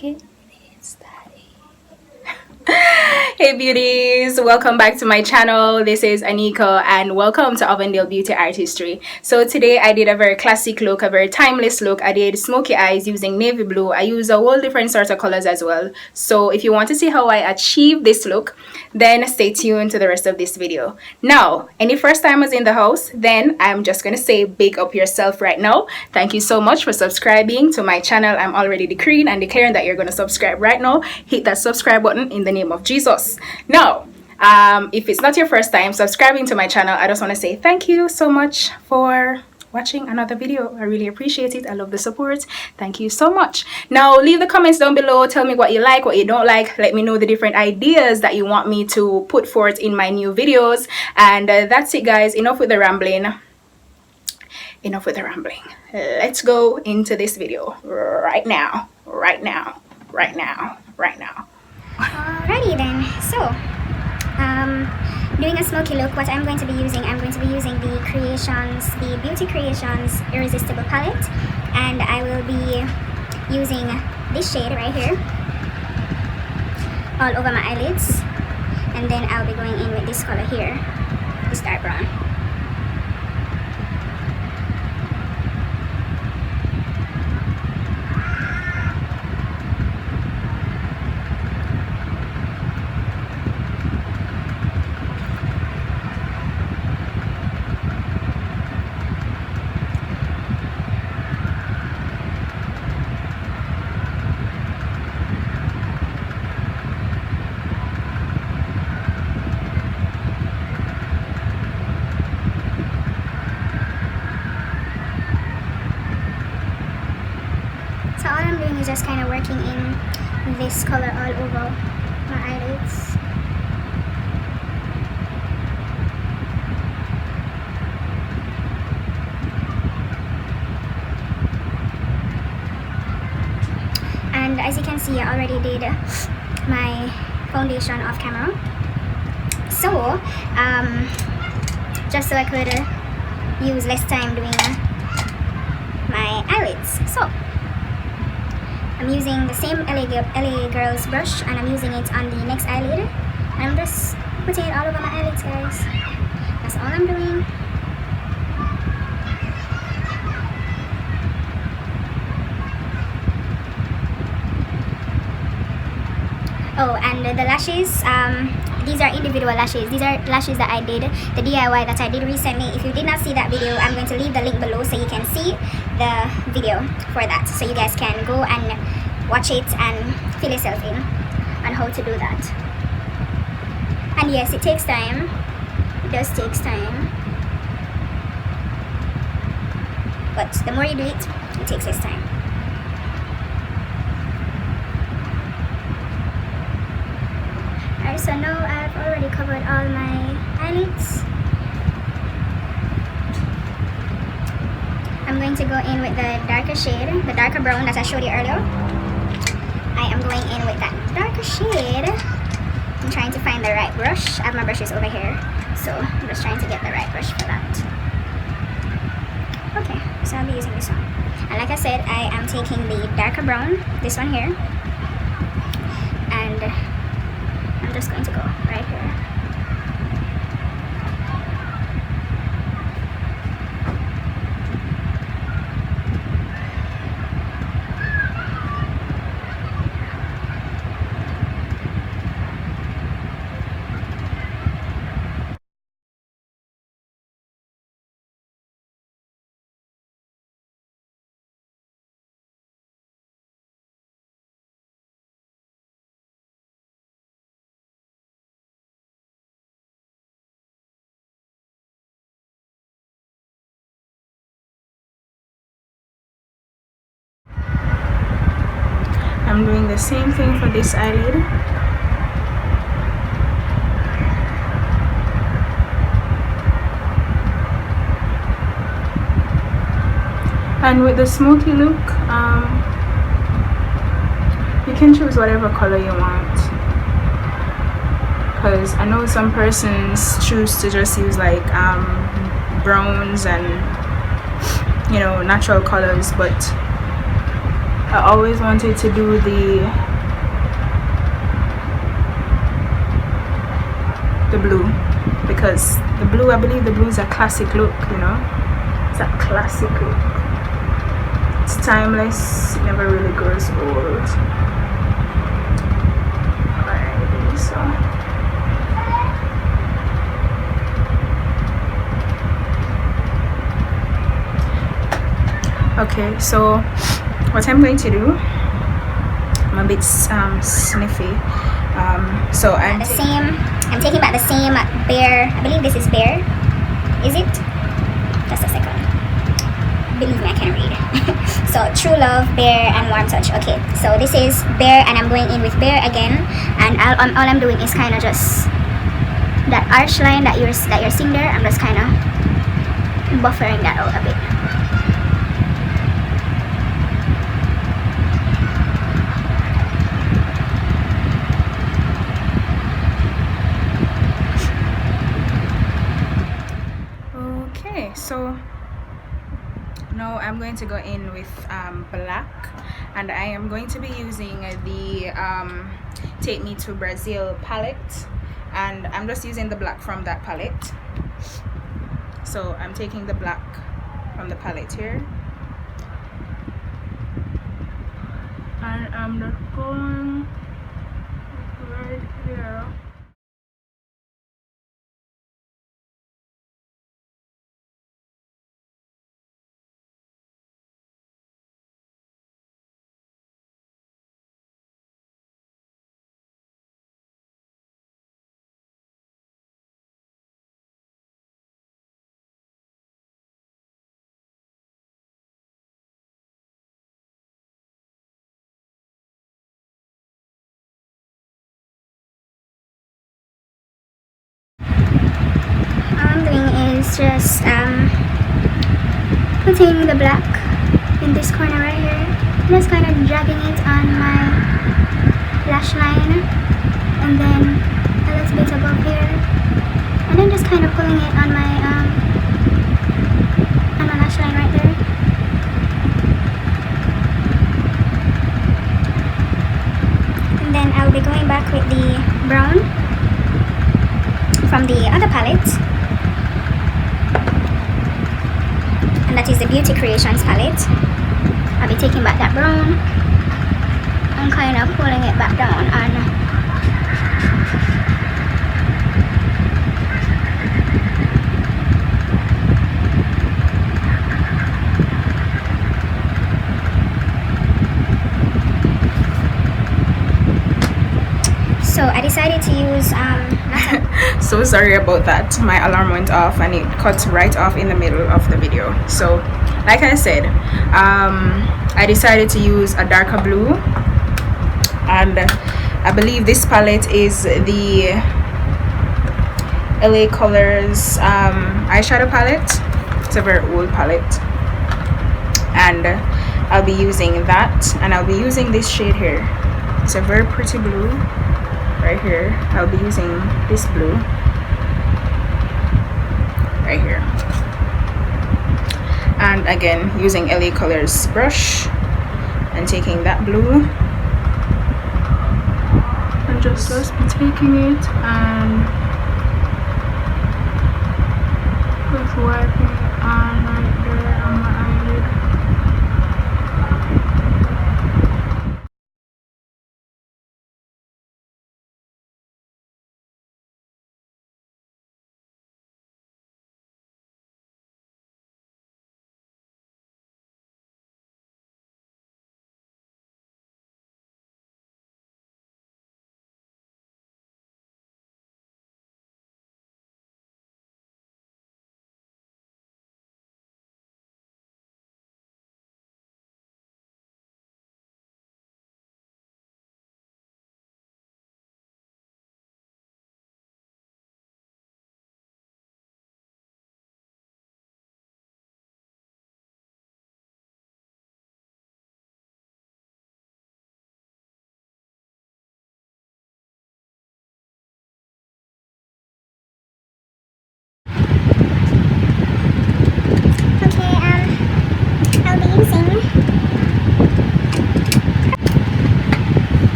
Get it started. Hey beauties, welcome back to my channel. This is Anika and welcome to Avondale Beauty Artistry. So today I did a very classic look, a very timeless look. I did smoky eyes using navy blue. I use a whole different sort of colors as well. So if you want to see how I achieve this look, then stay tuned to the rest of this video. Now, any first timers in the house, then I'm just gonna say big up yourself right now. Thank you so much for subscribing to my channel. I'm already decreeing and declaring that you're gonna subscribe right now. Hit that subscribe button in the name of Jesus. Now, if it's not your first time subscribing to my channel, I just want to say thank you so much for watching another video. I really appreciate it. I love the support. Thank you so much. Now leave the comments down below. Tell me what you like, what you don't like. Let me know the different ideas that you want me to put forth in my new videos. And that's it, guys. Enough with the rambling. Enough with the rambling. Let's go into this video right now. Alrighty then, so doing a smoky look. What I'm going to be using, the Beauty Creations Irresistible palette, and I will be using this shade right here all over my eyelids, and then I'll be going in with this color here, this dark brown. So all I'm doing is just kind of working in this color all over my eyelids. And as you can see, I already did my foundation off camera. So just so I could use less time doing my eyelids. So I'm using the same LA Girls brush, and I'm using it on the next eyelid. I'm just putting it all over my eyelids, guys. That's all I'm doing. Oh, and the lashes, these are individual lashes. These are lashes that I did, the DIY that I did recently. If you did not see that video, I'm going to leave the link below so you can see the video for that. So you guys can go and watch it and fill yourself in on how to do that. And yes, it takes time. It does take time. But the more you do it, it takes less time. Alright, so now I've already covered all my eyelids. I'm going to go in with the darker shade, the darker brown that I showed you earlier. I am going in with that darker shade. I'm trying to find the right brush. I have my brushes over here, so I'm just trying to get the right brush for that. Okay, so I'll be using this one. And like I said, I am taking the darker brown, this one here, and I'm just going to go right here. I'm doing the same thing for this eyelid. And with the smoky look, you can choose whatever color you want, because I know some persons choose to just use like browns and, you know, natural colors, but I always wanted to do the blue, because the blue, I believe the blue is a classic look, you know. It's a classic look. It's timeless. It never really grows old. Alrighty, so okay, so what I'm going to do, I'm a bit sniffy, so I'm taking back the same Bear. I believe this is Bear. Is it? Just a second. Believe me, I can read. So True Love, Bear, and Warm Touch. Okay, so this is Bear, and I'm going in with Bear again, and all I'm doing is kind of just that arch line that you're seeing there. I'm just kind of buffering that out a bit. okay, so now I'm going to go in with black, and I am going to be using the Take Me to Brazil palette, and I'm just using the black from that palette. So I'm taking the black from the palette here, and I'm just going right here. All I'm doing is just putting the black in this corner right here, just kind of dragging it on my lash line, and then a little bit above here, and then just kind of pulling it on my lash line right there. And then I'll be going back with the brown from the other palette, and that is the Beauty Creations palette. I'll be taking back that brown and kind of pulling it back down on so I decided to use so sorry about that, my alarm went off and it cut right off in the middle of the video. So like I said, I decided to use a darker blue, and I believe this palette is the LA Colors eyeshadow palette. It's a very old palette, and I'll be using that, and I'll be using this shade here. It's a very pretty blue right here. I'll be using this blue right here, and again using LA Colors brush and taking that blue and just be taking it and just wiping it on right there on my eyelid.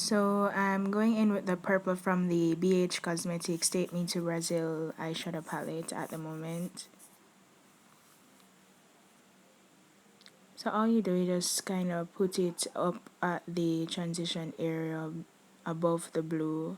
So I'm going in with the purple from the BH Cosmetics Take Me to Brazil eyeshadow palette at the moment. So all you do is just kind of put it up at the transition area above the blue.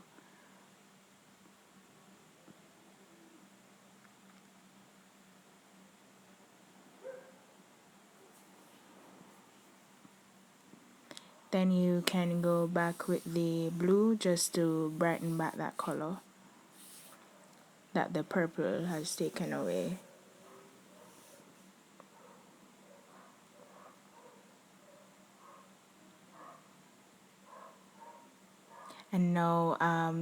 Then you can go back with the blue just to brighten back that color that the purple has taken away. And now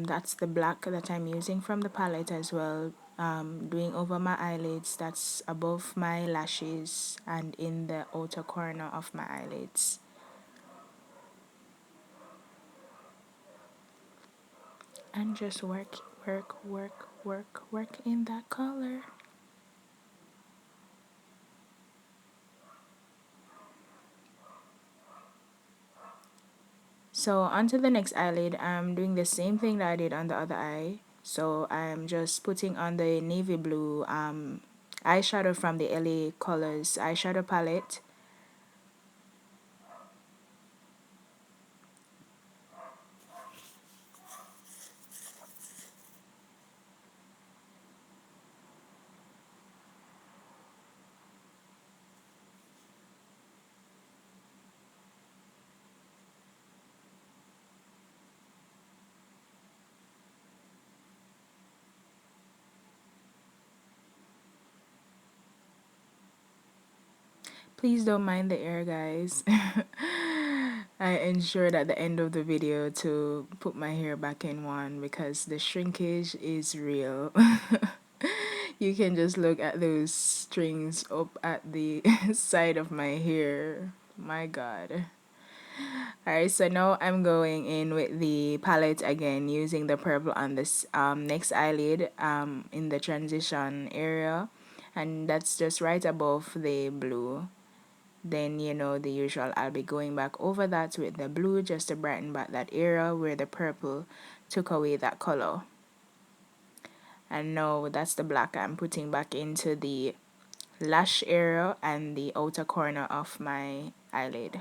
that's the black that I'm using from the palette as well. Doing over my eyelids, that's above my lashes and in the outer corner of my eyelids. And just work in that color. So onto the next eyelid, I'm doing the same thing that I did on the other eye. So I'm just putting on the navy blue eyeshadow from the LA Colors eyeshadow palette. Please don't mind the air, guys. I ensured at the end of the video to put my hair back in one because the shrinkage is real. You can just look at those strings up at the side of my hair. My god. Alright, so now I'm going in with the palette again using the purple on this next eyelid in the transition area, and that's just right above the blue. Then you know the usual, I'll be going back over that with the blue just to brighten back that area where the purple took away that color. And now that's the black I'm putting back into the lash area and the outer corner of my eyelid.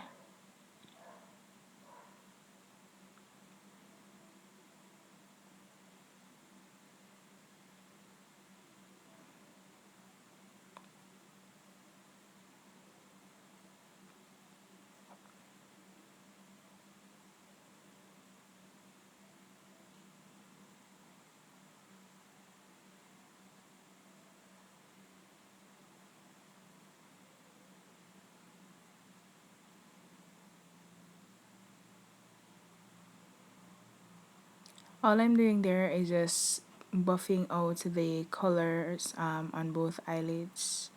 All I'm doing there is just buffing out the colors on both eyelids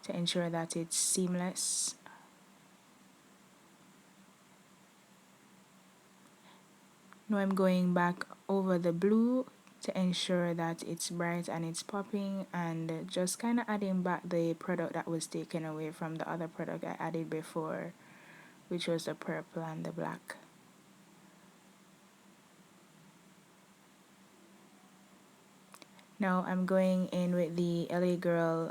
to ensure that it's seamless. Now I'm going back over the blue to ensure that it's bright and it's popping, and just kind of adding back the product that was taken away from the other product I added before, which was the purple and the black. Now I'm going in with the LA Girl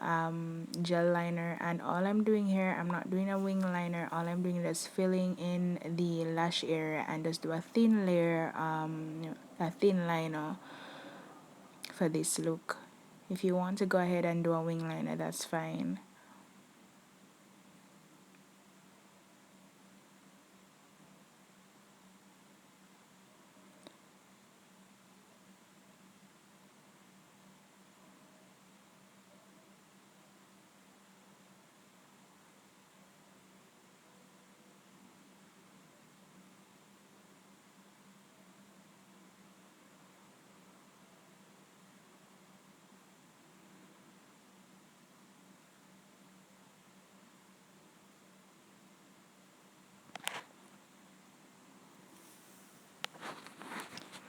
gel liner, and all I'm doing here, I'm not doing a wing liner. All I'm doing is filling in the lash area and just do a thin layer, a thin liner for this look. If you want to go ahead and do a wing liner, that's fine.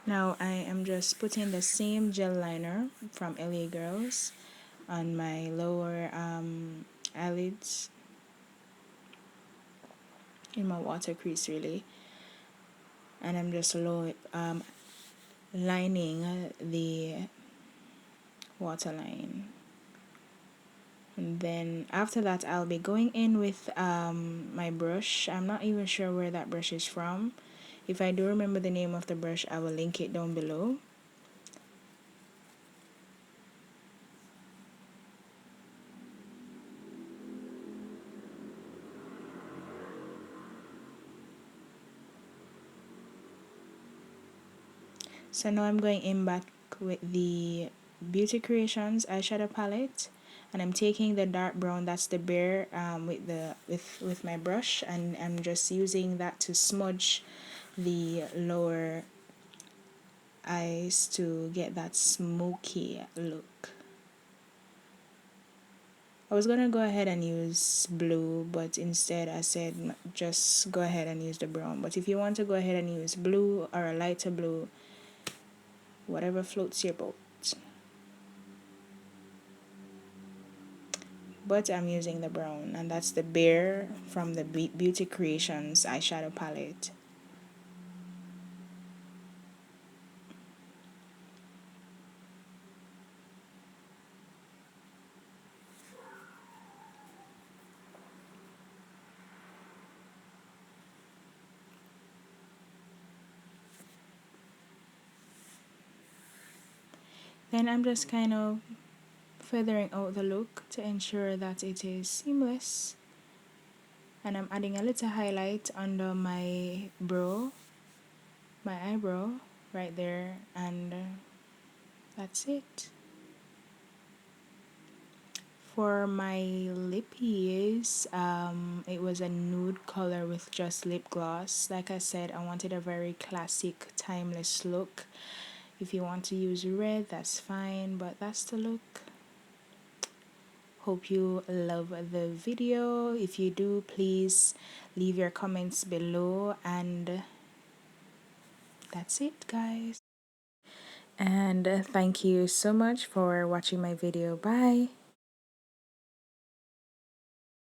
Now I am just putting the same gel liner from LA Girls on my lower eyelids, in my water crease really. and I'm just lining the waterline. And then after that, I'll be going in with my brush. I'm not even sure where that brush is from. If I do remember the name of the brush, I will link it down below. So now I'm going in back with the Beauty Creations eyeshadow palette, and I'm taking the dark brown, that's the Bear, with my brush, and I'm just using that to smudge the lower eyes to get that smoky look. I was gonna go ahead and use blue, but instead I said just go ahead and use the brown. But if you want to go ahead and use blue or a lighter blue, whatever floats your boat. But I'm using the brown, and that's the Bear from the Beauty Creations eyeshadow palette. Then I'm just kind of feathering out the look to ensure that it is seamless, and I'm adding a little highlight under my eyebrow right there, and that's it. For my lippies, it was a nude color with just lip gloss. Like I said, I wanted a very classic, timeless look. If you want to use red, that's fine, but that's the look. Hope you love the video. If you do, please leave your comments below, and that's it, guys. And thank you so much for watching my video. Bye.